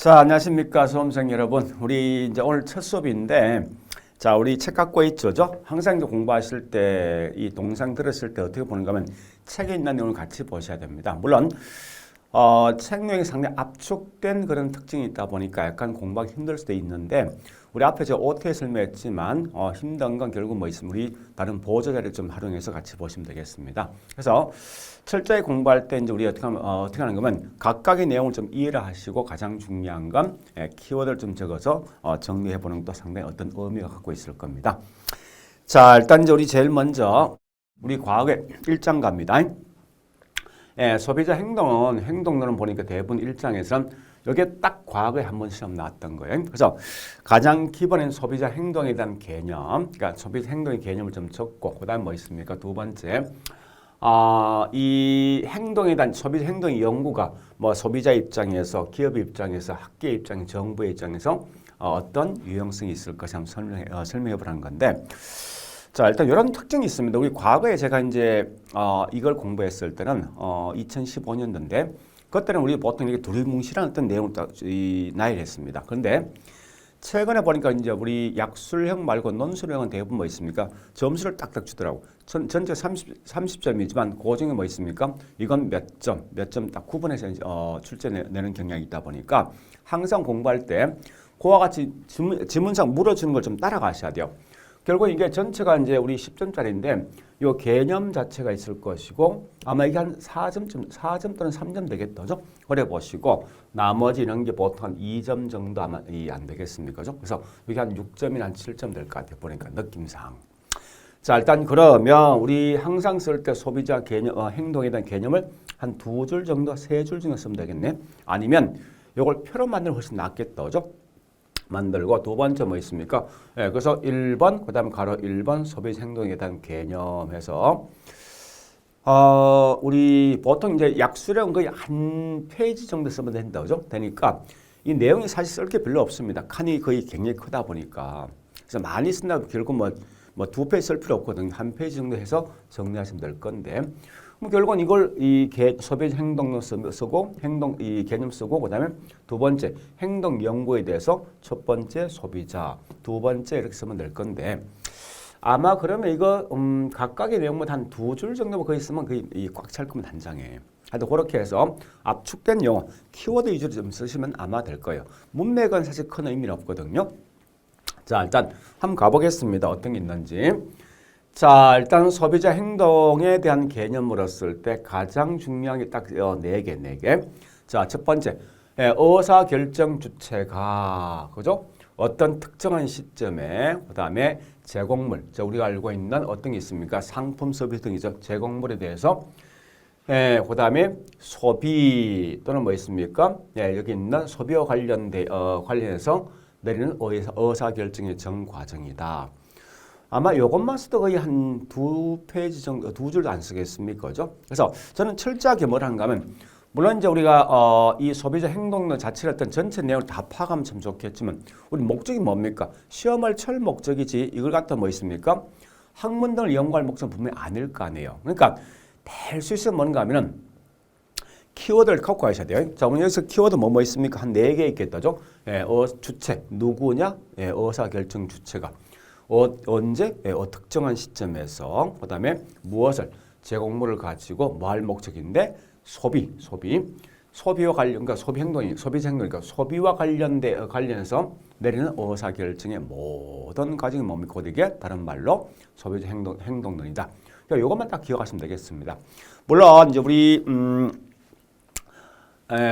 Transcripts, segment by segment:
자, 안녕하십니까, 수험생 여러분. 우리 이제 오늘 첫 수업인데, 자, 우리 책 갖고 있죠? 항상 이제 공부하실 때, 이 동상 들었을 때 어떻게 보는가 하면 책에 있는 내용을 같이 보셔야 됩니다. 물론, 책 내용이 상당히 압축된 그런 특징이 있다 보니까 약간 공부하기 힘들 수도 있는데, 우리 앞에 제가 OT에 설명했지만, 힘든 건 결국 뭐 있으면 우리 다른 보조 자료를 좀 활용해서 같이 보시면 되겠습니다. 그래서 철저히 공부할 때 이제 우리 어떻게 하는 거면 각각의 내용을 좀 이해를 하시고 가장 중요한 건 키워드를 좀 적어서 정리해 보는 것도 상당히 어떤 의미가 갖고 있을 겁니다. 자, 일단 이제 우리 제일 먼저 우리 과학의 1장 갑니다. 소비자 행동론은 보니까 대부분 1장에서는 여기에 딱 과거에 한번 시험 나왔던 거예요. 그래서 가장 기본인 소비자 행동에 대한 개념, 그러니까 소비자 행동의 개념을 좀 적고, 그 다음 뭐 있습니까? 두 번째, 이 행동에 대한 소비자 행동의 연구가 뭐 소비자 입장에서, 기업 입장에서, 학계 입장에서, 정부의 입장에서 어떤 유용성이 있을 것을 한번 설명해 보라는 건데, 자, 일단 이런 특징이 있습니다. 우리 과거에 제가 이제 이걸 공부했을 때는 2015년도인데 그때는 우리 보통 이렇게 두리뭉실한 어떤 내용을 나열했습니다. 그런데 최근에 보니까 이제 우리 약술형 말고 논술형은 대부분 뭐 있습니까? 점수를 딱딱 주더라고. 전체 30점이지만 그 중에 뭐 있습니까? 이건 몇 점 딱 구분해서 출제내는 경향이 있다 보니까 항상 공부할 때 그와 같이 지문상 물어주는 걸 좀 따라가셔야 돼요. 결국 이게 전체가 이제 우리 10점짜리인데 이 개념 자체가 있을 것이고 아마 이게 한 4점 또는 3점 되겠죠? 그래 보시고 나머지 이런 게 보통 한 2점 정도 아마 안 되겠습니까? 그래서 이게 한 6점이나 한 7점 될 것 같아요. 보니까 느낌상. 자, 일단 그러면 우리 항상 쓸 때 소비자 개념, 행동에 대한 개념을 한 2줄 정도, 3줄 중에 쓰면 되겠네. 아니면 이걸 표로 만들면 훨씬 낫겠죠? 만들고 두 번째 뭐 있습니까? 그래서 1번, 그 다음에 가로 1번 소비자 행동에 대한 개념해서 우리 보통 이제 약수령 거의 한 페이지 정도 쓰면 된다, 그죠? 되니까 이 내용이 사실 쓸 게 별로 없습니다. 칸이 거의 굉장히 크다 보니까. 그래서 많이 쓴다고 결국 뭐 두 페이지 쓸 필요 없거든요. 한 페이지 정도 해서 정리하시면 될 건데. 결국은 이걸 소비자 행동론 쓰고 이 개념 쓰고 그다음에 두 번째 행동 연구에 대해서 첫 번째 소비자, 두 번째 이렇게 쓰면 될 건데 아마 그러면 이거 각각의 내용만 한 2줄 정도만 거의 쓰면 거의 꽉 찰 거면 단장에. 하여튼 그렇게 해서 압축된 용어, 키워드 위주로 좀 쓰시면 아마 될 거예요. 문맥은 사실 큰 의미는 없거든요. 자, 일단 한번 가보겠습니다. 어떤 게 있는지. 자, 일단 소비자 행동에 대한 개념으로 쓸 때 가장 중요한 게 딱 4개. 자, 첫 번째, 의사결정 주체가, 그죠? 어떤 특정한 시점에, 그 다음에 제공물, 우리가 알고 있는 어떤 게 있습니까? 상품, 서비스 등이죠. 제공물에 대해서, 그 다음에 소비 또는 뭐 있습니까? 여기 있는 소비와 관련해서 내리는 의사결정의 전 과정이다. 아마 이것만 써도 거의 한 2페이지 정도, 2줄도 안 쓰겠습니까? 그죠? 그래서 저는 철저하게 뭘 한가 하면, 물론 이제 우리가 이 소비자 행동론 자체를 어떤 전체 내용을 다 파악하면 참 좋겠지만, 우리 목적이 뭡니까? 시험을 칠 목적이지, 이걸 갖다 뭐 있습니까? 학문 등을 연구할 목적은 분명히 아닐 거 아니에요. 그러니까, 될 수 있으면 뭔가 하면은, 키워드를 갖고 가셔야 돼요. 자, 오늘 여기서 키워드 뭐 있습니까? 한 4개 있겠다죠? 주체, 누구냐? 의사결정 주체가. 언제? 특정한 시점에서 그 다음에 무엇을 제공물을 가지고 뭐 할 목적인데 소비와 관련 그러니까 소비자 행동이니까 소비와 관련해서 내리는 의사결정의 모든 과정이 뭡니까? 이게 다른 말로 소비자 행동론이다. 그러니까 이것만 딱 기억하시면 되겠습니다. 물론 이제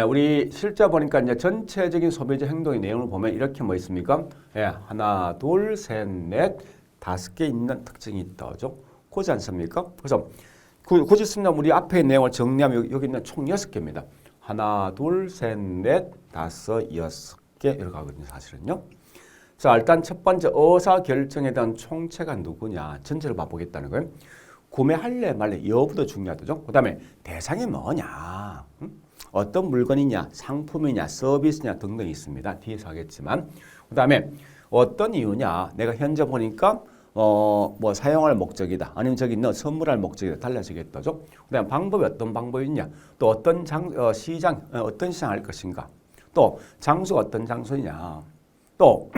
우리 실제 보니까 이제 전체적인 소비자 행동의 내용을 보면 이렇게 뭐 있습니까? 하나, 둘, 셋, 넷, 5개 있는 특징이 있다죠. 그렇지 않습니까? 그래서 굳이 쓰면 우리 앞에 내용을 정리하면 여기 있는 총 6개입니다. 하나, 둘, 셋, 넷, 5, 6개 이렇게 하거든요, 사실은요. 자, 일단 첫 번째 의사결정에 대한 총체가 누구냐 전체를 봐보겠다는 거예요. 구매할래 말래 여부도 중요하죠. 그 다음에 대상이 뭐냐, 어떤 물건이냐, 상품이냐, 서비스냐 등등이 있습니다. 뒤에서 하겠지만. 그 다음에 어떤 이유냐, 내가 현재 보니까 뭐 사용할 목적이다. 아니면 저기 있는 선물할 목적이다. 달라지겠죠. 그 다음 방법이 어떤 방법이냐, 또 어떤 시장 할 것인가, 또 장소가 어떤 장소냐. 또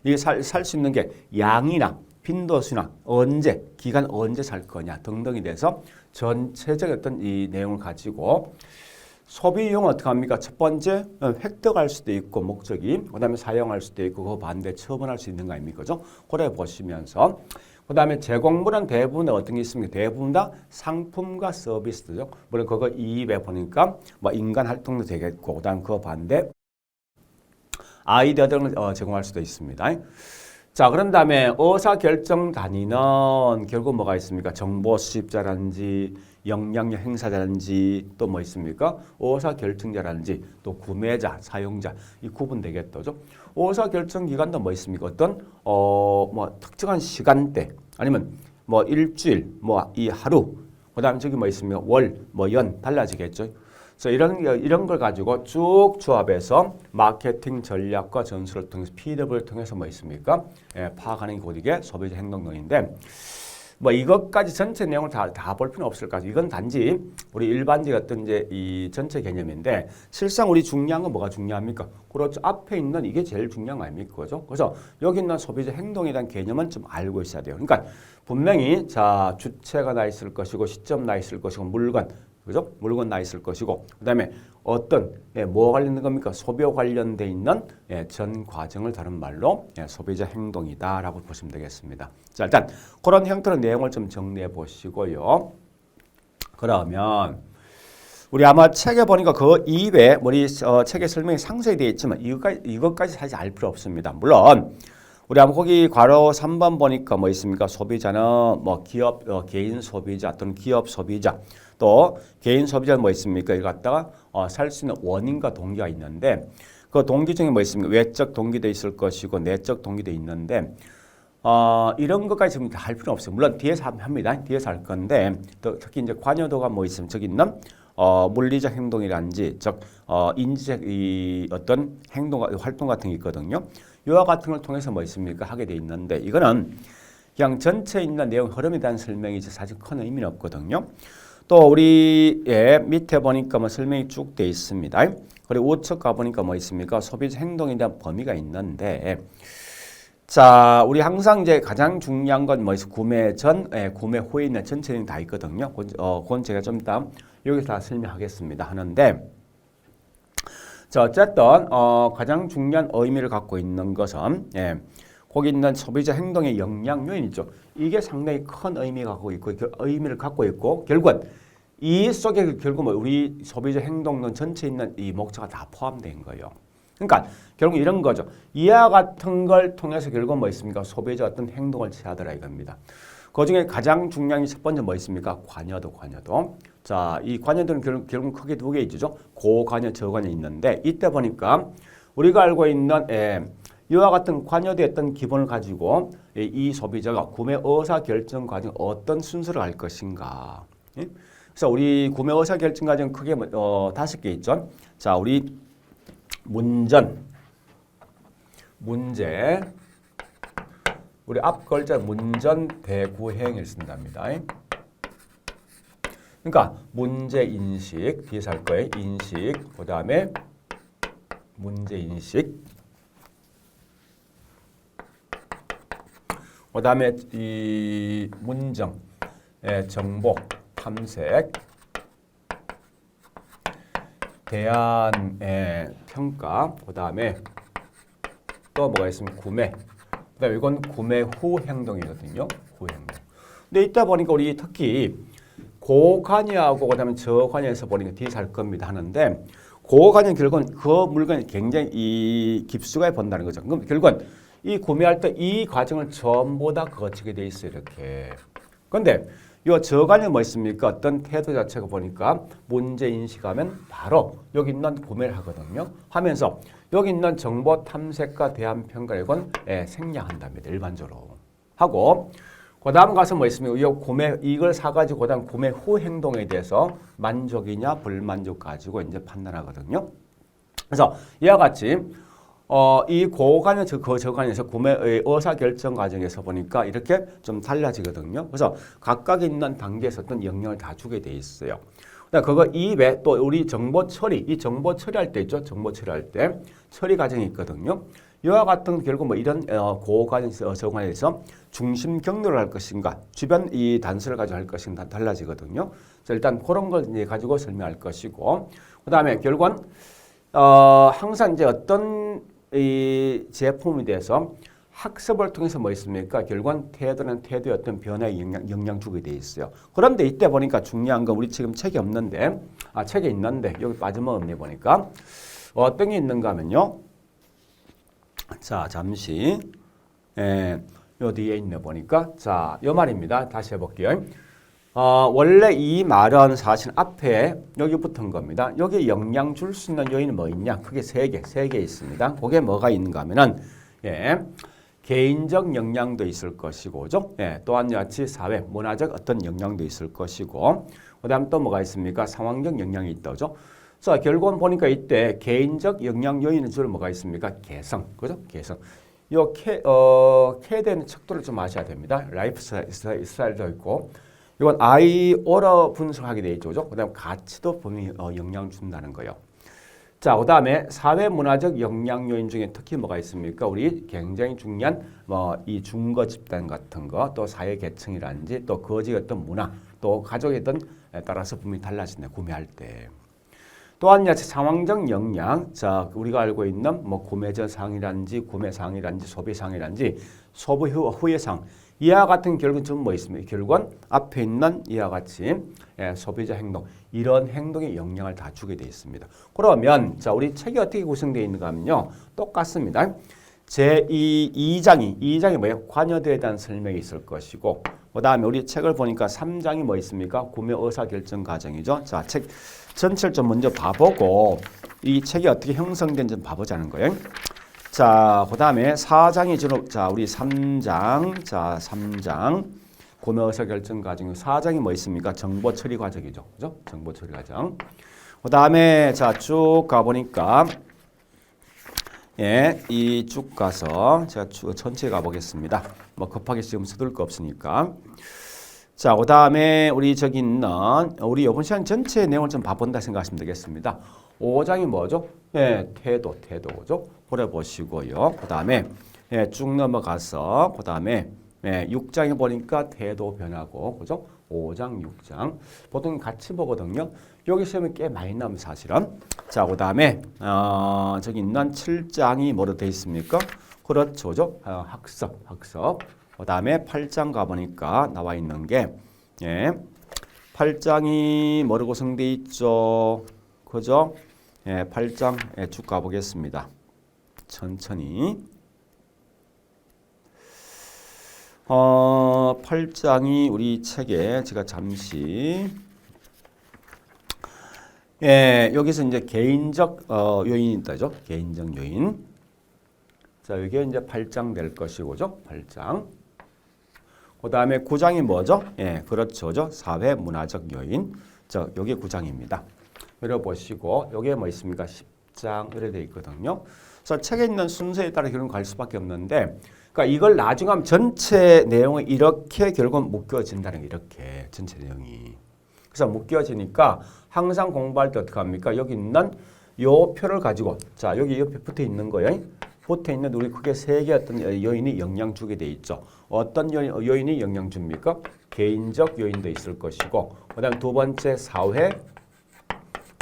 이게 살 수 있는 게 양이나 빈도수나 언제, 기간 언제 살 거냐 등등이 돼서 전체적인 어떤 이 내용을 가지고 소비 이용은 어떻게 합니까? 첫 번째 획득할 수도 있고 목적이 그다음에 사용할 수도 있고 그 반대 처분할 수 있는 거 아닙니까? 그죠? 그래 보시면서 그다음에 제공물은 대부분 어떤 게 있습니까? 대부분 다 상품과 서비스죠. 물론 그거 이입에 보니까 뭐 인간 활동도 되겠고 그다음 그 반대 아이디어들을 제공할 수도 있습니다. 자, 그런 다음에 의사결정 단위는 결국 뭐가 있습니까? 정보 수집자라든지 영향력 행사자라든지 또 뭐 있습니까? 의사결정자라든지 또 구매자, 사용자 이 구분되겠죠. 의사결정 기간도 뭐 있습니까? 어떤 뭐 특정한 시간대 아니면 뭐 일주일, 뭐 이 하루 그다음에 저기 뭐 있습니까? 월, 뭐 연 달라지겠죠. 그래서 이런 걸 가지고 쭉 조합해서 마케팅 전략과 전술을 통해서 PW를 통해서 뭐 있습니까? 파악하는 게 곧 이게 소비자 행동론인데 뭐 이것까지 전체 내용을 다 볼 필요는 없을 것 같아요. 이건 단지 우리 일반적인 어떤 이제 이 전체 개념인데 실상 우리 중요한 건 뭐가 중요합니까? 그렇죠. 앞에 있는 이게 제일 중요한 거 아닙니까? 그죠? 그래서 여기 있는 소비자 행동에 대한 개념은 좀 알고 있어야 돼요. 그러니까 분명히 자 주체가 나 있을 것이고 시점 나 있을 것이고 물건 그죠? 물건 나 있을 것이고 그다음에 어떤 뭐 관련된 겁니까? 소비와 관련돼 있는 전 과정을 다른 말로 소비자 행동이다라고 보시면 되겠습니다. 자, 일단 그런 형태의 내용을 좀 정리해 보시고요. 그러면 우리 아마 책에 보니까 그 이외에 우리 책에 설명이 상세히 되어 있지만 이것까지 사실 알 필요 없습니다. 물론 우리 아마 거기 괄호 3번 보니까 뭐 있습니까? 소비자는 뭐 기업 개인 소비자 또는 기업 소비자 또 개인 소비자는 뭐 있습니까? 이거 갖다가 살 수 있는 원인과 동기가 있는데 그 동기 중에 뭐 있습니까? 외적 동기도 있을 것이고 내적 동기도 있는데 이런 것까지 지금 다 할 필요는 없어요. 물론 뒤에서 합니다. 뒤에서 할 건데 또 특히 이제 관여도가 뭐 있으면 저기 있는 물리적 행동이라든지 즉 인지적 이 어떤 행동 활동 같은 게 있거든요. 이와 같은 걸 통해서 뭐 있습니까? 하게 돼 있는데 이거는 그냥 전체에 있는 내용 흐름에 대한 설명이 사실 큰 의미는 없거든요. 또 우리 밑에 보니까 뭐 설명이 쭉 돼 있습니다. 그리고 우측 가 보니까 뭐 있습니까? 소비자 행동에 대한 범위가 있는데 자, 우리 항상 이제 가장 중요한 건 뭐 있어? 구매 전, 구매 후에 있는 전체 내용 다 있거든요. 그건 제가 좀 이따 여기서 다 설명하겠습니다. 하는데 자, 어쨌든 가장 중요한 의미를 갖고 있는 것은 거기 있는 소비자 행동의 영향 요인 있죠. 이게 상당히 큰 의미가 갖고 있고 의미를 갖고 있고 결국은 이 속에 결국 뭐 우리 소비자 행동론 전체에 있는 이 목차가 다 포함된 거예요. 그러니까 결국 이런 거죠. 이와 같은 걸 통해서 결국 뭐 있습니까? 소비자 어떤 행동을 취하더라 이겁니다. 그 중에 가장 중요한 게 첫 번째 뭐 있습니까? 관여도. 자, 이 관여도는 결국 크게 두 개 있죠. 고관여, 저관여 있는데 이때 보니까 우리가 알고 있는 이와 같은 관여도의 기본을 가지고 이 소비자가 구매 의사 결정 과정 어떤 순서를 갈 것인가. 그래서 우리 구매 의사 결정 과정 크게 5개 있죠. 자, 우리 문제, 우리 앞 글자 문전 대구행을 쓴답니다. 그러니까 문제 인식 뒤에서 할 거예요. 인식 그 다음에 문제 인식 그 다음에 이 문정 정보 탐색 대안 평가 그 다음에 또 뭐가 있으면 구매 그다음에 이건 구매 후 행동이거든요. 후 행동. 근데 이따 보니까 우리 특히 고관여하고 그다음에 저관여에서 보니까 뒤에서 할 겁니다 하는데 고관여 결국은 그 물건이 굉장히 이 깊숙하게 본다는 거죠. 그럼 결국은 이 구매할 때 이 과정을 전부 다 거치게 돼 있어요. 이렇게. 그런데 이 저관여 뭐 있습니까? 어떤 태도 자체가 보니까 문제 인식하면 바로 여기 있는 구매를 하거든요. 하면서 여기 있는 정보 탐색과 대안 평가 이건 생략한답니다. 일반적으로 하고 그 다음 가서 뭐 있습니까? 이걸 사가지고 그 다음 구매 후 행동에 대해서 만족이냐 불만족 가지고 이제 판단하거든요. 그래서 이와 같이 이 고관여 저관여에서 구매의 의사결정 과정에서 보니까 이렇게 좀 달라지거든요. 그래서 각각 있는 단계에서 어떤 영향을 다 주게 돼 있어요. 그거 이외 또 우리 정보 처리, 이 정보 처리할 때 있죠. 정보 처리할 때 처리 과정이 있거든요. 이와 같은 결국 뭐 이런 고과정에서 정관에서 중심 경로를 할 것인가, 주변 이 단서를 가지고 할 것인가 달라지거든요. 그래서 일단 그런 걸 이제 가지고 설명할 것이고, 그다음에 결국은 항상 이제 어떤 이 제품에 대해서 학습을 통해서 뭐 있습니까? 결국은 태도는 태도의 어떤 변화에 영향 주게 돼 있어요. 그런데 이때 보니까 중요한 거 우리 지금 책이 없는데, 책에 있는데 여기 빠짐없네 보니까 어떤 게 있는가 하면요. 자, 잠시 요 뒤에 있네 보니까 자, 요 말입니다. 다시 해볼게요. 원래 이 말은 사실 앞에 여기 붙은 겁니다. 여기 영향 줄 수 있는 요인이 뭐 있냐? 크게 세 개 있습니다. 그게 뭐가 있는가 하면은 개인적 영향도 있을 것이고, 그죠? 또한 같이 사회, 문화적 어떤 영향도 있을 것이고, 그다음 또 뭐가 있습니까? 상황적 영향이 있다, 그죠? 그래서 결국은 보니까 이때 개인적 영향 요인은 주로 뭐가 있습니까? 개성, 그죠? 개성. 요 캐에 대한 척도를 좀 아셔야 됩니다. 라이프 스타일도 있고, 이건 아이오러 분석하게 돼 있죠, 그죠? 그다음 가치도 분명히 영향 준다는 거예요. 자, 그 다음에 사회문화적 영향 요인 중에 특히 뭐가 있습니까? 우리 굉장히 중요한 뭐 이 중거 집단 같은 거, 또 사회 계층이라든지 또 거지의 어떤 문화, 또 가족의 어떤 따라서 분명히 달라진다, 구매할 때. 또한 상황적 영향, 자 우리가 알고 있는 뭐 구매 전 상이라든지 구매 상이라든지 소비 상이라든지 소비 후의 상, 이와 같은 결국은 좀 뭐 있습니까? 결국은 앞에 있는 이와 같이 소비자 행동, 이런 행동에 영향을 다 주게 되어 있습니다. 그러면 자 우리 책이 어떻게 구성되어 있는가 하면요, 똑같습니다. 제2장이 뭐예요? 관여도에 대한 설명이 있을 것이고, 그 다음에 우리 책을 보니까 3장이 뭐 있습니까? 구매 의사결정 과정이죠. 자, 책 전체를 좀 먼저 봐보고 이 책이 어떻게 형성된지 좀 봐보자는 거예요. 자, 그 다음에 4장이 주로, 자, 우리 3장, 자, 3장, 구매 의사결정 과정, 4장이 뭐 있습니까? 정보 처리 과정이죠. 그죠? 정보 처리 과정. 그 다음에, 자, 쭉 가보니까, 이 쭉 가서, 제가 전체 가보겠습니다. 뭐 급하게 지금 서둘 거 없으니까. 자, 그 다음에 우리 저기 있는, 우리 이번 시간 전체 내용을 좀 봐본다 생각하시면 되겠습니다. 5장이 뭐죠? 태도죠. 그래 보시고요. 그 다음에 쭉 넘어가서 그 다음에 6장에 보니까 태도 변하고, 그죠? 5장, 6장 보통 같이 보거든요. 여기 시험이 꽤 많이 나오면 사실은. 자, 그 다음에 저기 있는 7장이 뭐로 되어 있습니까? 그렇죠, 그죠? 학습. 그 다음에 8장 가보니까 나와 있는 게 8장이 뭐로 구성되어 있죠? 그죠? 8장 쭉 가보겠습니다. 천천히. 8장이 우리 책에 제가 잠시 여기서 이제 개인적 요인이 있다죠. 개인적 요인. 자, 이게 이제 8장 될 것이고죠. 8장. 그 다음에 9장이 뭐죠? 그렇죠. 사회 문화적 요인. 자, 여기 9장입니다. 열어보시고, 여기에 뭐 있습니까? 10장, 이렇게 되어 있거든요. 그래서 책에 있는 순서에 따라 결국 갈 수밖에 없는데, 그러니까 이걸 나중에 하면 전체 내용이 이렇게 결국 묶여진다는 게 이렇게 전체 내용이. 그래서 묶여지니까 항상 공부할 때 어떻게 합니까? 여기 있는 요 표를 가지고, 자, 여기 옆에 붙어 있는 거예요. 붙어 있는 우리 크게 세 개 어떤 요인이 영향 주게 돼 있죠. 어떤 요인이 영향 줍니까? 개인적 요인도 있을 것이고, 그다음 두 번째 사회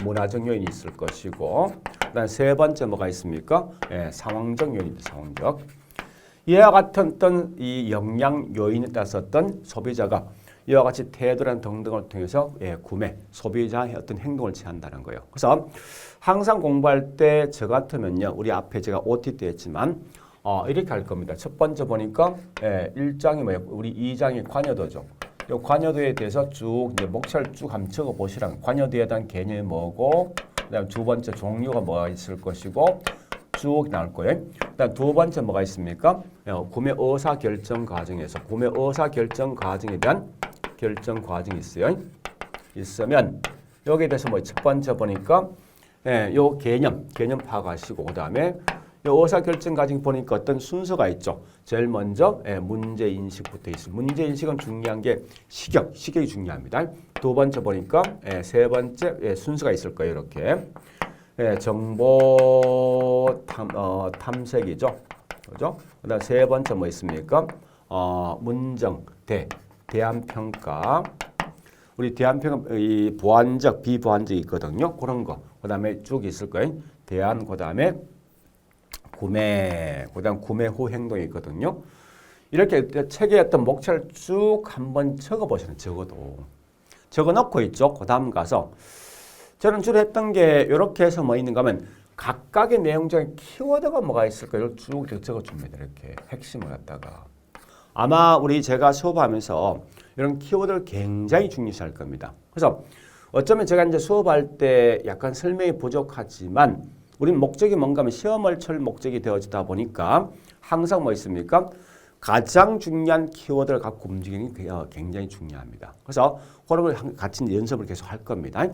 문화적 요인이 있을 것이고, 그다음 세 번째 뭐가 있습니까? 상황적 요인입니다. 상황적. 이와 같은 어떤 이 영향 요인에 따라서 어떤 소비자가 이와 같이 태도란 등등을 통해서 구매, 소비자의 어떤 행동을 취한다는 거예요. 그래서 항상 공부할 때 저 같으면요, 우리 앞에 제가 OT 때 했지만 이렇게 할 겁니다. 첫 번째 보니까 1장이 뭐예요? 우리 2장이 관여도죠. 이 관여도에 대해서 쭉 이제 목차를 쭉 한번 적어 보시라는, 관여도에 대한 개념이 뭐고, 그다음 두 번째 종류가 뭐가 있을 것이고 쭉 나올 거예요. 그다음 두 번째 뭐가 있습니까? 구매 의사 결정 과정에서 구매 의사 결정 과정에 대한 결정 과정이 있어요. 있으면 여기에 대해서 뭐 첫 번째 보니까 요 개념 파악하시고, 그다음에 의사결정 과정 보니까 어떤 순서가 있죠. 제일 먼저 문제인식부터 있습니다. 문제인식은 중요한 게 시격이 중요합니다. 두 번째 보니까 세 번째 순서가 있을 거예요. 이렇게 정보 탐색이죠. 그죠? 그다음 세 번째 뭐 있습니까? 문정, 대안평가. 우리 대안평가 이 보완적, 비보완적 있거든요. 그런 거. 그다음에 쭉 있을 거예요. 대안, 그다음에 구매, 그다음 구매 후 행동이 있거든요. 이렇게 책의 어떤 목차를 쭉 한번 적어보시는 적어놓고 있죠. 그다음 가서 저는 주로 했던 게 이렇게 해서 뭐 있는가 하면 각각의 내용 중에 키워드가 뭐가 있을까요? 쭉 적어줍니다. 이렇게 핵심을 갖다가 아마 제가 수업하면서 이런 키워드를 굉장히 중요시할 겁니다. 그래서 어쩌면 제가 이제 수업할 때 약간 설명이 부족하지만 우리는 목적이 뭔가 하면 시험을 칠 목적이 되어지다 보니까 항상 뭐 있습니까? 가장 중요한 키워드를 갖고 움직이는 게 굉장히 중요합니다. 그래서 그런 걸 같이 연습을 계속 할 겁니다.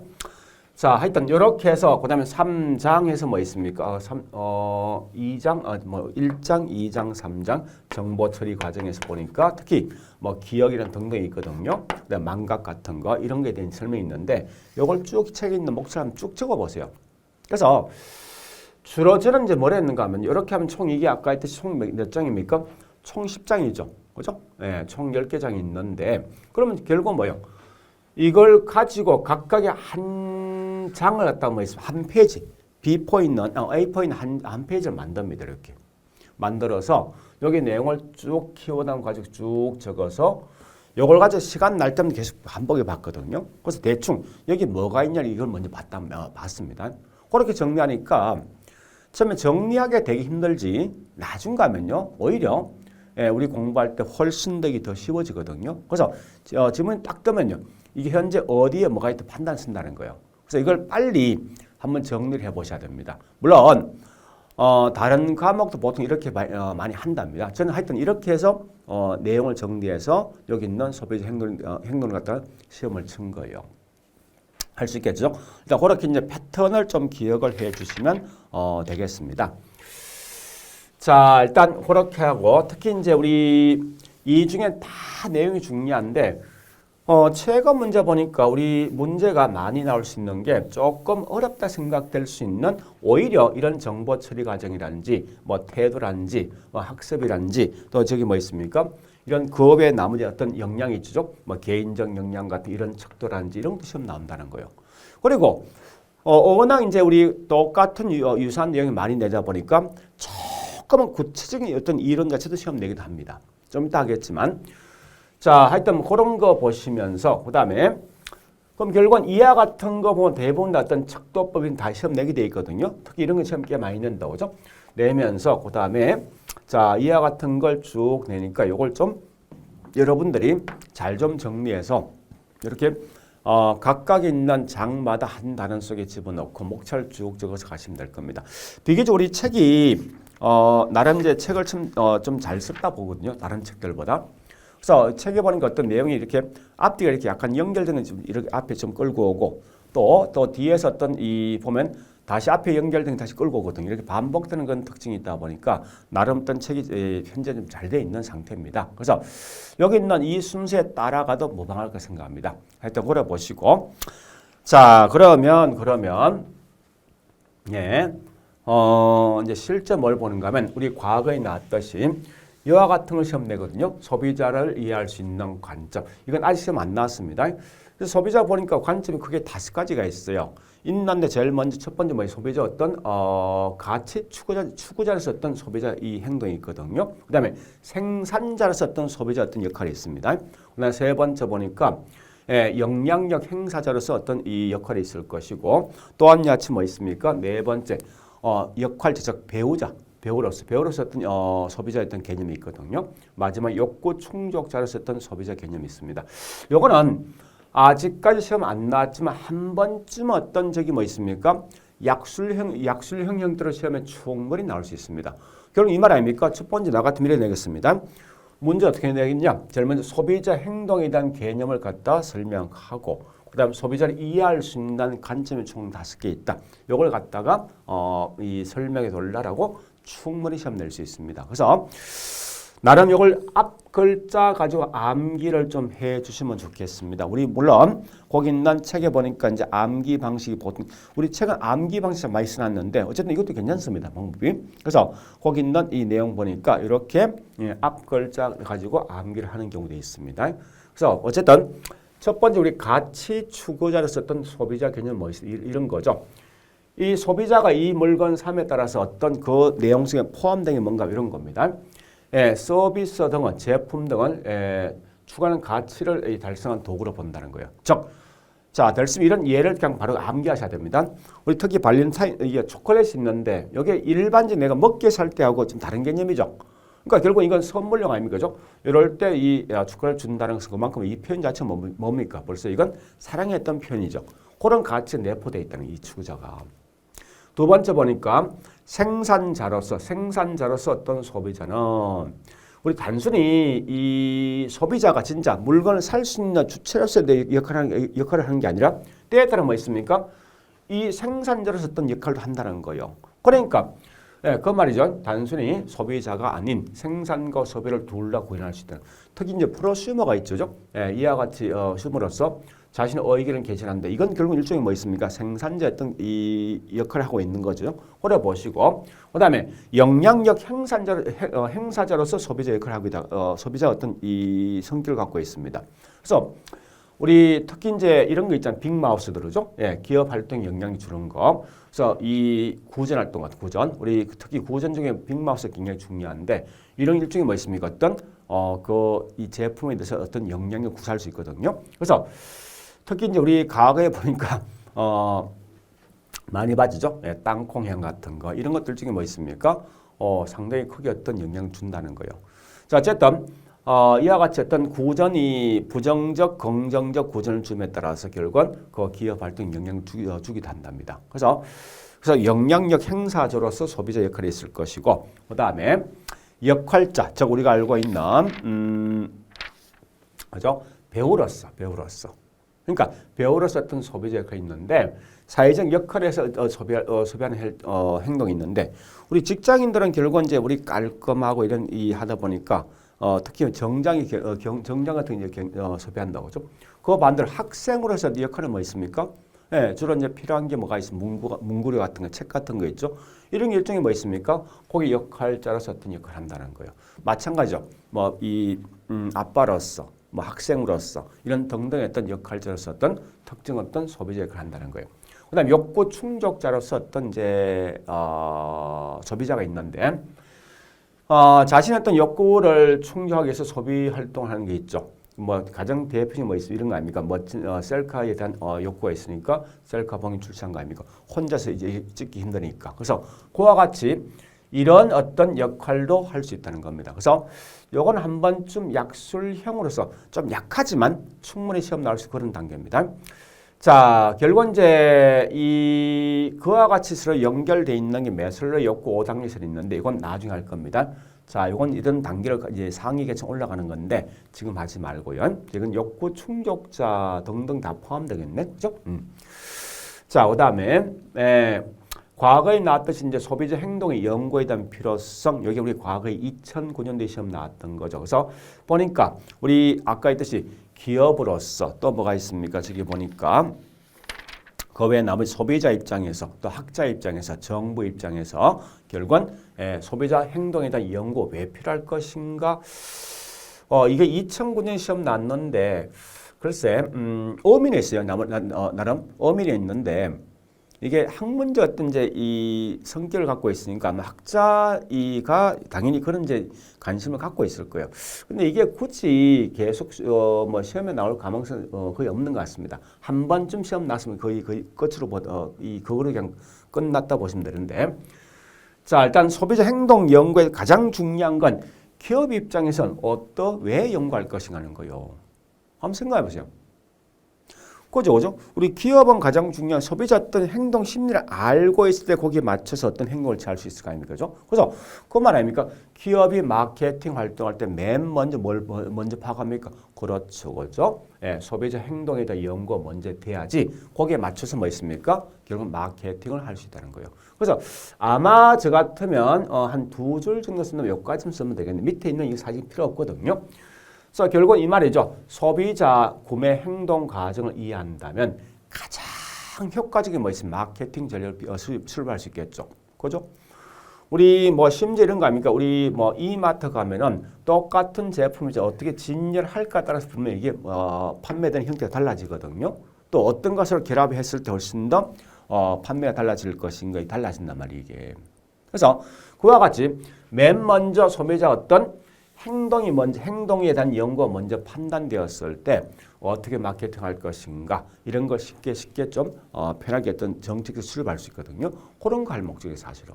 자, 하여튼 이렇게 해서 그다음에 3장에서 뭐 있습니까? 1장, 2장, 3장 정보 처리 과정에서 보니까 특히 뭐 기억이란 등등이 있거든요. 그다음 망각 같은 거 이런 거에 대한 설명이 있는데 이걸 쭉 책에 있는 목차를 쭉 적어 보세요. 그래서 주로 저는 이제 뭘 했는가 하면 이렇게 하면 총 이게 아까 했듯이 총 몇 장입니까? 총 10장이죠. 그죠? 예, 총 10개 장이 있는데 그러면 결국 뭐예요? 이걸 가지고 각각의 한 장을 갖다가 뭐 있으면 한 페이지, B4 있는 A4 있는 한 페이지를 만듭니다. 이렇게 만들어서 여기 내용을 쭉 키워드 가지고 쭉 적어서 이걸 가지고 시간 날 때마다 계속 반복해 봤거든요. 그래서 대충 여기 뭐가 있냐 이걸 먼저 봤습니다. 그렇게 정리하니까 처음에 정리하기 되게 힘들지 나중 가면요 오히려 우리 공부할 때 훨씬 더 쉬워지거든요. 그래서 지문 딱 뜨면요 이게 현재 어디에 뭐가 있다 판단 쓴다는 거예요. 그래서 이걸 빨리 한번 정리를 해보셔야 됩니다. 물론 다른 과목도 보통 이렇게 많이 한답니다. 저는 하여튼 이렇게 해서 내용을 정리해서 여기 있는 소비자 행동을 갖다가 시험을 친 거예요. 할 수 있겠죠? 일단 그렇게 이제 패턴을 좀 기억을 해 주시면 되겠습니다. 자, 일단 그렇게 하고 특히 이제 우리 이 중에 다 내용이 중요한데 최근 문제 보니까 우리 문제가 많이 나올 수 있는 게 조금 어렵다 생각될 수 있는 오히려 이런 정보 처리 과정이라든지 뭐 태도라든지 뭐 학습이라든지 또 저기 뭐 있습니까? 이런 그 외에 나머지 어떤 역량이 있죠. 뭐 개인적 역량 같은 이런 척도라든지 이런 것도 시험 나온다는 거예요. 그리고 워낙 이제 우리 똑같은 유사한 내용이 많이 내다 보니까 조금은 구체적인 어떤 이론 자체도 시험 내기도 합니다. 좀 이따 하겠지만 자, 하여튼 그런 거 보시면서 그다음에 그럼 결국은 이하 같은 거 보면 대부분 어떤 척도법인 다 시험 내게 돼 있거든요. 특히 이런 거 시험 꽤 많이 낸다고 그죠? 내면서 그다음에 자, 이하 같은 걸 쭉 내니까 이걸 좀 여러분들이 잘 좀 정리해서 이렇게 각각 있는 장마다 한 단원 속에 집어넣고 목차를 쭉 적어서 가시면 될 겁니다. 비교적 우리 책이 나름 이제 책을 좀 잘 썼다 보거든요. 다른 책들보다. 그래서 책에 보니까 어떤 내용이 이렇게 앞뒤가 이렇게 약간 연결되는 이렇게 앞에 좀 끌고 오고 또 뒤에서 어떤 이 보면 다시 앞에 연결된 다시 끌고 오거든요. 이렇게 반복되는 그런 특징이 있다 보니까 나름 어떤 책이 현재 좀 잘 돼 있는 상태입니다. 그래서 여기 있는 이 순서에 따라가도 무방할 거 생각합니다. 하여튼 그래 보시고 자 그러면 예 이제 실제 뭘 보는가 하면 우리 과거에 나왔듯이 이와 같은 걸 시험 내거든요. 소비자를 이해할 수 있는 관점. 이건 아직 시험 안 나왔습니다. 그래서 소비자 보니까 관점이 크게 5가지가 있어요. 있는데 제일 먼저 첫 번째 뭐예요? 소비자 어떤 가치 추구자로서 어떤 소비자 이 행동이 있거든요. 그다음에 생산자로서 어떤 소비자 어떤 역할이 있습니다. 그다음에 세 번째 보니까 영향력 행사자로서 어떤 이 역할이 있을 것이고 또한 같이 뭐 있습니까? 네 번째 역할 제작 배우로서 어떤 소비자의 어떤 개념이 있거든요. 마지막 욕구 충족자로서 어떤 소비자 개념이 있습니다. 요거는 아직까지 시험 안 나왔지만 한 번쯤 어떤 적이 뭐 있습니까? 약술형 형태로 시험에 충분히 나올 수 있습니다. 결국 이 말 아닙니까? 첫 번째 나 같은 미래 내겠습니다. 문제 어떻게 내겠냐? 제일 먼저 소비자 행동에 대한 개념을 갖다 설명하고 그다음 소비자를 이해할 수 있는 관점이 총 5개 있다. 이걸 갖다가 이 설명에 돌라라고 충분히 시험 낼 수 있습니다. 그래서 나름 이걸 앞 글자 가지고 암기를 좀 해주시면 좋겠습니다. 우리 물론 거기 있는 책에 보니까 이제 암기 방식이 보통 우리 책은 암기 방식 많이 써놨는데 어쨌든 이것도 괜찮습니다. 방법이. 그래서 거기 있는 이 내용 보니까 이렇게 앞 글자 가지고 암기를 하는 경우도 있습니다. 그래서 어쨌든 첫 번째 우리 가치 추구자를 썼던 소비자 개념 뭐 이런 거죠. 이 소비자가 이 물건 삶에 따라서 어떤 그 내용 속에 포함된 게 뭔가 이런 겁니다. 서비스 등은 제품 등을 추가하는 가치를 달성한 도구로 본다는 거예요. 즉, 자, 델스미 이런 예를 그냥 바로 암기하셔야 됩니다. 우리 특히 발렌타인 이게 초콜릿이 있는데 여기에 일반적인 내가 먹게 살 때하고 좀 다른 개념이죠. 그러니까 결국 이건 선물용 아닙니까? 그죠? 이럴 때 이 초콜릿 준다는 것은 그만큼 이 표현 자체가 뭡니까? 벌써 이건 사랑했던 표현이죠. 그런 가치가 내포되어 있다는 이 추구자가. 두 번째 보니까 생산자로서 어떤 소비자는 우리 단순히 이 소비자가 진짜 물건을 살 수 있는 주체로서의 역할을 하는 게 아니라 때에 따라 뭐 있습니까? 이 생산자로서 어떤 역할도 한다는 거예요. 그러니까 그 말이죠. 단순히 소비자가 아닌 생산과 소비를 둘 다 구현할 수 있다는. 특히 이제 프로슈머가 있죠. 이와 같이 슈머로서 자신의 의견을 개진하는데 이건 결국 일종의 뭐 있습니까? 생산자의 어떤 이 역할을 하고 있는 거죠. 그래 보시고 그다음에 영향력 행사자로서 소비자 역할을 하고 있다. 소비자 어떤 이 성격을 갖고 있습니다. 그래서 우리 특히 이제 이런 거 있잖아요. 빅마우스들 그죠? 기업 활동에 영향을 주는 거. 그래서 이 구전 활동 같은 구전. 우리 특히 구전 중에 빅마우스가 굉장히 중요한데 이런 일종의 뭐 있습니까? 어떤 이 제품에 대해서 어떤 영향력을 구사할 수 있거든요. 그래서 특히 이제 우리 과거에 보니까 많이 봐지죠. 땅콩향 같은 거 이런 것들 중에 뭐 있습니까? 상당히 크게 어떤 영향을 준다는 거예요. 자, 어쨌든 이와 같이 어떤 구전이 부정적, 긍정적 구전을 줌에 따라서 결국은 그 기업 활동 영향을 주기도 한답니다. 그래서 영향력 행사자로서 소비자 역할이 있을 것이고, 그 다음에 역할자, 즉 우리가 알고 있는 그죠? 배우로서. 그러니까 배우로서 어떤 소비자 역할이 있는데 사회적 역할에서 소비하는 행동이 있는데 우리 직장인들은 결국 이제 우리 깔끔하고 이런 하다 보니까 특히 정장 같은 게 소비한다고 그죠? 그 반대로 학생으로서 역할은 뭐 있습니까? 주로 이제 필요한 게 뭐가 있습니까? 문구류 같은 거, 책 같은 거 있죠? 이런 일종이 뭐 있습니까? 거기 역할자로서 어떤 역할을 한다는 거예요. 마찬가지죠. 뭐 아빠로서 뭐 학생으로서 이런 등등의 어떤 역할자로서 어떤 특정 어떤 소비자 역할을 한다는 거예요. 그다음 욕구 충족자로서 어떤 이제 소비자가 있는데 자신의 어떤 욕구를 충족하기 위해서 소비 활동을 하는 게 있죠. 뭐 가장 대표적인 뭐 있어 이런 거 아닙니까? 멋진 셀카에 대한 욕구가 있으니까 셀카 봉이 출시한 거 아닙니까? 혼자서 이제 찍기 힘드니까. 그래서 그와 같이 이런 어떤 역할도 할 수 있다는 겁니다. 그래서 요건 한 번쯤 약술형으로서 좀 약하지만 충분히 시험 나올 수 있는 그런 단계입니다. 자, 결국 이제 그와 같이 서로 연결되어 있는 게 매설로 욕구 5단계설이 있는데 이건 나중에 할 겁니다. 자, 이건 이런 단계를 이제 상위 계층 올라가는 건데 지금 하지 말고요. 이건 욕구 충족자 등등 다 포함되겠네, 그죠? 자, 그다음에 과거에 나왔듯이 이제 소비자 행동의 연구에 대한 필요성, 여기 우리 과거에 2009년도에 시험 나왔던 거죠. 그래서 보니까 우리 아까 했듯이 기업으로서 또 뭐가 있습니까? 저기 보니까 그 외에 나머지 소비자 입장에서 또 학자 입장에서 정부 입장에서 결국은 소비자 행동에 대한 연구 왜 필요할 것인가? 이게 2009년 시험 났는데 글쎄 어민이 있어요. 나름 어민이 있는데 이게 학문적 어떤 이제 이 성격을 갖고 있으니까 아마 학자가 당연히 그런 이제 관심을 갖고 있을 거예요. 근데 이게 굳이 계속 뭐 시험에 나올 가능성은 거의 없는 것 같습니다. 한 번쯤 시험 났으면 거의 끝으로 그거로 그냥 끝났다 보시면 되는데. 자, 일단 소비자 행동 연구의 가장 중요한 건 기업 입장에선 왜 연구할 것인가 하는 거예요. 한번 생각해 보세요. 그죠, 그죠? 우리 기업은 가장 중요한 소비자 어떤 행동 심리를 알고 있을 때 거기에 맞춰서 어떤 행동을 취할 수 있을 거 아닙니까? 그죠? 그래서 그 말 아닙니까? 기업이 마케팅 활동할 때 맨 먼저 뭘 먼저 파악합니까? 그렇죠, 그죠? 예, 소비자 행동에 대한 연구가 먼저 돼야지 거기에 맞춰서 뭐 있습니까? 결국 마케팅을 할 수 있다는 거예요. 그래서 아마 저 같으면 한 두 줄 정도 쓰면 여기까지 쓰면 되겠는데 밑에 있는 이 사진 필요 없거든요. 그래서 결국은 이 말이죠. 소비자 구매 행동 과정을 이해한다면 가장 효과적인 뭐 있으면 마케팅 전략을 수립할 수 있겠죠. 그죠? 우리 뭐 심지어 이런 거 아닙니까? 우리 뭐 이마트 가면은 똑같은 제품을 이제 어떻게 진열할까 따라서 분명히 이게 판매되는 형태가 달라지거든요. 또 어떤 것을 결합했을 때 훨씬 더 판매가 달라질 것인가 달라진단 말이에요, 이게. 그래서 그와 같이 맨 먼저 소비자 어떤 행동에 대한 연구가 먼저 판단되었을 때 어떻게 마케팅할 것인가 이런 걸 쉽게 좀 편하게 어떤 정책을 수립할 수 있거든요. 그런 거 할 목적이 사실은.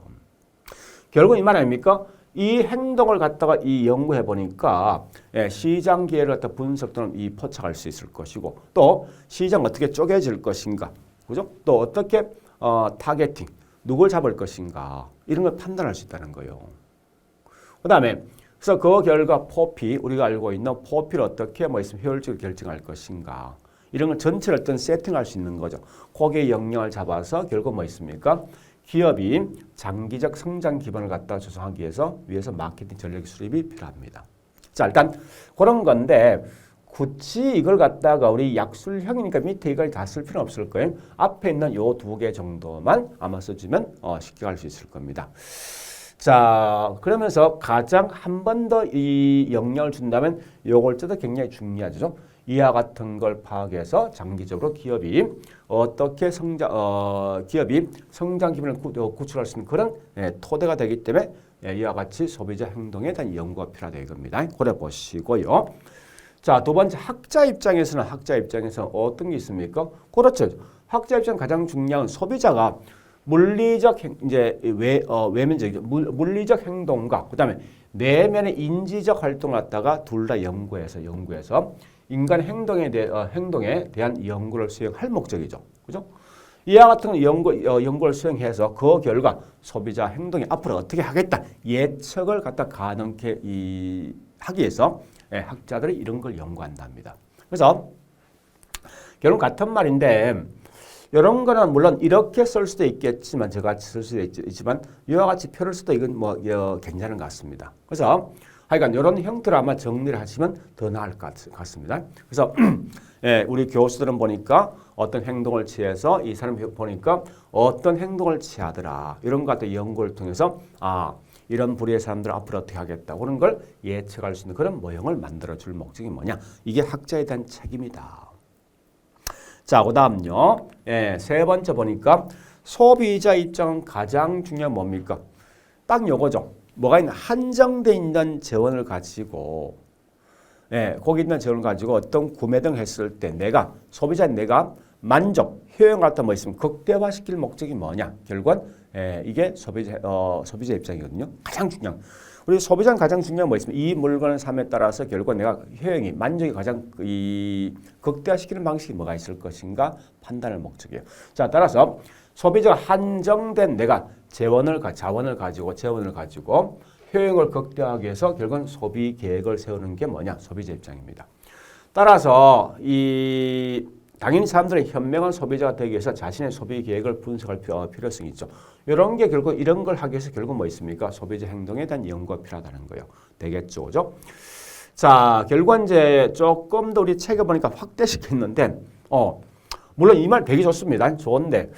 결국 이 말 아닙니까? 이 행동을 갖다가 이 연구해 보니까 시장 기회를 갖다 분석 또는 이 포착할 수 있을 것이고 또 시장 어떻게 쪼개질 것인가, 그죠? 또 어떻게 타겟팅 누굴 잡을 것인가 이런 걸 판단할 수 있다는 거예요. 그다음에 그래서 그 결과 포피 우리가 알고 있는 포피를 어떻게 뭐 있으면 효율적으로 결정할 것인가 이런 걸 전체를 어떤 세팅할 수 있는 거죠. 거기에 역량을 잡아서 결국 뭐 있습니까? 기업이 장기적 성장 기반을 갖다 조성하기 위해서 마케팅 전략 수립이 필요합니다. 자, 일단 그런 건데 굳이 이걸 갖다가 우리 약술형이니까 밑에 이걸 다 쓸 필요는 없을 거예요. 앞에 있는 요 두 개 정도만 아마 써주면 쉽게 할 수 있을 겁니다. 자, 그러면서 가장 한 번 더 이 역량을 준다면 요걸 때도 굉장히 중요하죠. 이와 같은 걸 파악해서 장기적으로 기업이 어떻게 기업이 성장 기반을 구축할 수 있는 그런 토대가 되기 때문에 이와 같이 소비자 행동에 대한 연구가 필요하다 이겁니다. 그래 보시고요. 자, 두 번째 학자 입장에서는 어떤 게 있습니까? 그렇죠. 학자 입장 가장 중요한 소비자가 물리적 외면적이죠. 물리적 행동과 그다음에 내면의 인지적 활동을 갖다가 둘 다 연구해서 인간 행동에 대한 연구를 수행할 목적이죠. 그죠? 이와 같은 연구를 수행해서 그 결과 소비자 행동이 앞으로 어떻게 하겠다 예측을 갖다 가능하게 하기 위해서 학자들이 이런 걸 연구한답니다. 그래서 결국 같은 말인데 이런 거는 물론 이렇게 쓸 수도 있겠지만 저같이 쓸 수도 있지만 이와 같이 표를 써도 이건 뭐 괜찮은 것 같습니다. 그래서 하여간 이런 형태로 아마 정리를 하시면 더 나을 것 같습니다. 그래서 우리 교수들은 보니까 어떤 행동을 취해서 이 사람이 보니까 어떤 행동을 취하더라 이런 것 같은 연구를 통해서 이런 부류의 사람들은 앞으로 어떻게 하겠다 그런 걸 예측할 수 있는 그런 모형을 만들어줄 목적이 뭐냐 이게 학자에 대한 책임이다. 자, 그 다음요. 세 번째 보니까 소비자 입장은 가장 중요한 뭡니까? 딱 요거죠. 뭐가 있는 한정돼 있는 재원을 가지고 거기 있는 재원을 가지고 어떤 구매 등 했을 때 소비자 내가 만족, 효용 같은 뭐 있으면 극대화시킬 목적이 뭐냐? 결국은 이게 소비자 입장이거든요. 가장 중요한. 우리 소비자는 가장 중요한 뭐 있으면 이 물건을 삼에 따라서 결국 내가 만족이 가장 극대화시키는 방식이 뭐가 있을 것인가 판단할 목적이에요. 자, 따라서 소비자가 한정된 자원을 가지고 효용을 극대화하기 위해서 결국은 소비 계획을 세우는 게 뭐냐? 소비자 입장입니다. 따라서 당연히 사람들은 현명한 소비자가 되기 위해서 자신의 소비 계획을 분석할 필요성이 있죠. 이런 게 결국 이런 걸 하기 위해서 결국 뭐 있습니까? 소비자 행동에 대한 연구가 필요하다는 거예요. 되겠죠, 그죠? 자, 결국 이제 조금 더 우리 책에 보니까 확대시켰는데, 물론 이 말 되게 좋습니다. 좋은데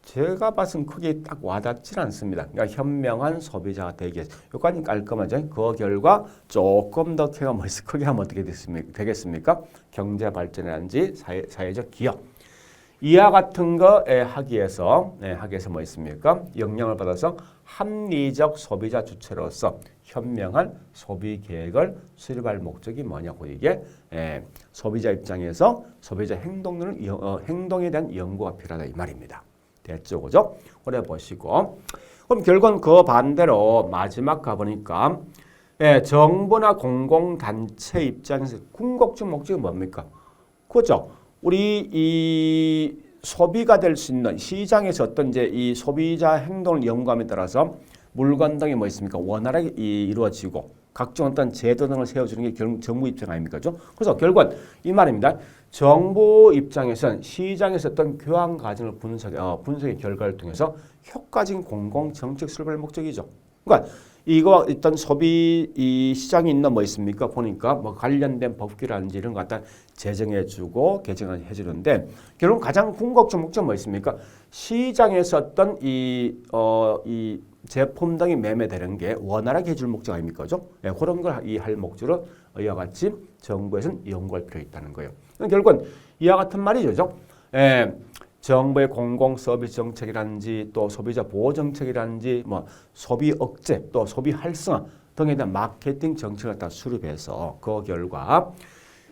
제가 봐서는 크게 딱 와닿지는 않습니다. 그러니까 현명한 소비자가 되기 위해서 여기까지 깔끔하죠. 그 결과 조금 더 크게 하면 어떻게 되겠습니까? 경제 발전이라든지 사회적 기업 이와 같은 거 하기 위해서 뭐 있습니까? 영향을 받아서 합리적 소비자 주체로서 현명한 소비 계획을 수립할 목적이 뭐냐고 이게 소비자 입장에서 소비자 행동에 대한 연구가 필요하다 이 말입니다. 됐죠, 그죠? 그래 보시고 그럼 결국은 그 반대로 마지막 가보니까 정부나 공공단체 입장에서 궁극적 목적이 뭡니까? 그죠? 우리 이 소비가 될 수 있는 시장에서 어떤 이제 이 소비자 행동을 연구함에 따라서 물건 등이 뭐 있습니까? 원활하게 이루어지고 각종 어떤 제도 등을 세워주는 게 결국 정부 입장 아닙니까? 그래서 결국은 이 말입니다. 정부 입장에서는 시장에서 어떤 교환 과정을 분석의 결과를 통해서 효과적인 공공 정책 수립을 목적이죠. 그러니까 이거 일단 소비 이 시장에 있는 뭐 있습니까? 보니까 뭐 관련된 법규라든지 이런 거 갖다 제정해주고 개정을 해주는데 결국 가장 궁극적 목적 뭐 있습니까? 시장에서 어떤 이 제품 등이 매매되는 게 원활하게 해줄 목적 아닙니까? 그죠? 예, 그런 걸 할 목적으로 이와 같이 정부에서는 연구할 필요가 있다는 거예요. 결국은 이와 같은 말이죠. 그죠? 예, 정부의 공공 서비스 정책이라든지 또 소비자 보호 정책이라든지 뭐 소비 억제 또 소비 활성화 등에 대한 마케팅 정책을 갖다 수립해서 그 결과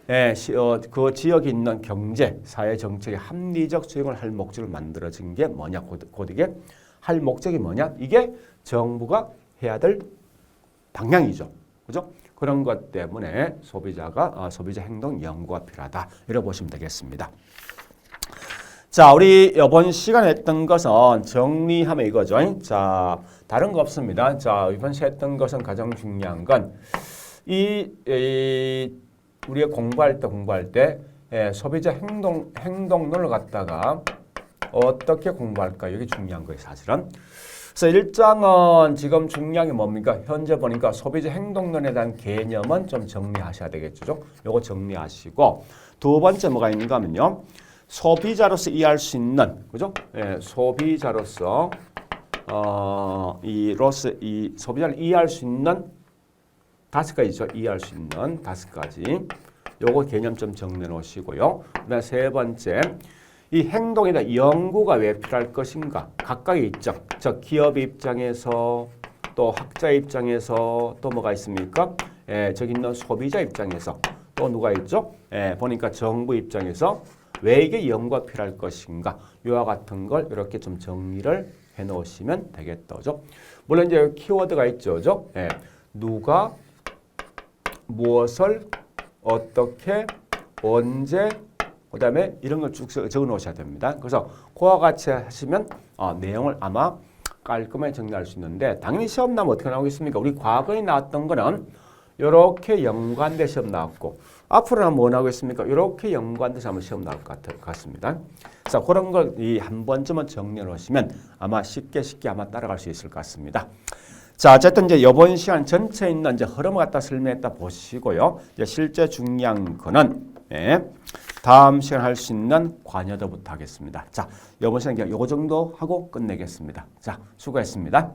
그 지역에 있는 경제, 사회 정책의 합리적 수행을 할 목적을 만들어진 게 뭐냐? 곧 이게 할 목적이 뭐냐? 이게 정부가 해야 될 방향이죠. 그죠? 그런 것 때문에 소비자 행동 연구가 필요하다. 이렇게 보시면 되겠습니다. 자, 우리 이번 시간에 했던 것은 정리하면 이거죠. 자, 다른 거 없습니다. 자, 이번 시간에 했던 것은 가장 중요한 건 우리가 공부할 때 소비자 행동론을 갖다가 어떻게 공부할까? 이게 중요한 거예요, 사실은. 그래서 1장은 지금 중요한 게 뭡니까? 현재 보니까 소비자 행동론에 대한 개념은 좀 정리하셔야 되겠죠. 요거 정리하시고 두 번째 뭐가 있는가 하면요. 소비자로서 이해할 수 있는, 그죠? 소비자로서 이 소비자를 이해할 수 있는 5가지죠. 이해할 수 있는 5가지. 요거 개념 좀 정리해 놓으시고요. 그다음에 세 번째, 이 행동에 대한 연구가 왜 필요할 것인가? 각각의 입장, 즉 기업 입장에서 또 학자 입장에서 또 뭐가 있습니까? 저기 있는 소비자 입장에서 또 누가 있죠? 보니까 정부 입장에서 왜 이게 연구가 필요할 것인가? 이와 같은 걸 이렇게 좀 정리를 해 놓으시면 되겠죠. 물론 이제 키워드가 있죠. 그죠? 누가 무엇을 어떻게 언제 그다음에 이런 걸 쭉 적어 놓으셔야 됩니다. 그래서 그와 같이 하시면 내용을 아마 깔끔하게 정리할 수 있는데 당연히 시험 나면 어떻게 나오겠습니까? 우리 과거에 나왔던 거는 이렇게 연관된 시험 나왔고 앞으로는 뭐 나오겠습니까? 이렇게 연관돼서 한번 시험 나올 것 같습니다. 그래서 그런 걸 한 번쯤은 정리해 놓으시면 아마 쉽게 아마 따라갈 수 있을 것 같습니다. 자, 어쨌든 이제 이번 시간 전체에 있는 이제 흐름을 갖다 설명했다 보시고요. 이제 실제 중요한 거는 다음 시간 할 수 있는 관여도부터 하겠습니다. 자, 이번 시간 그냥 요거 정도 하고 끝내겠습니다. 자, 수고했습니다.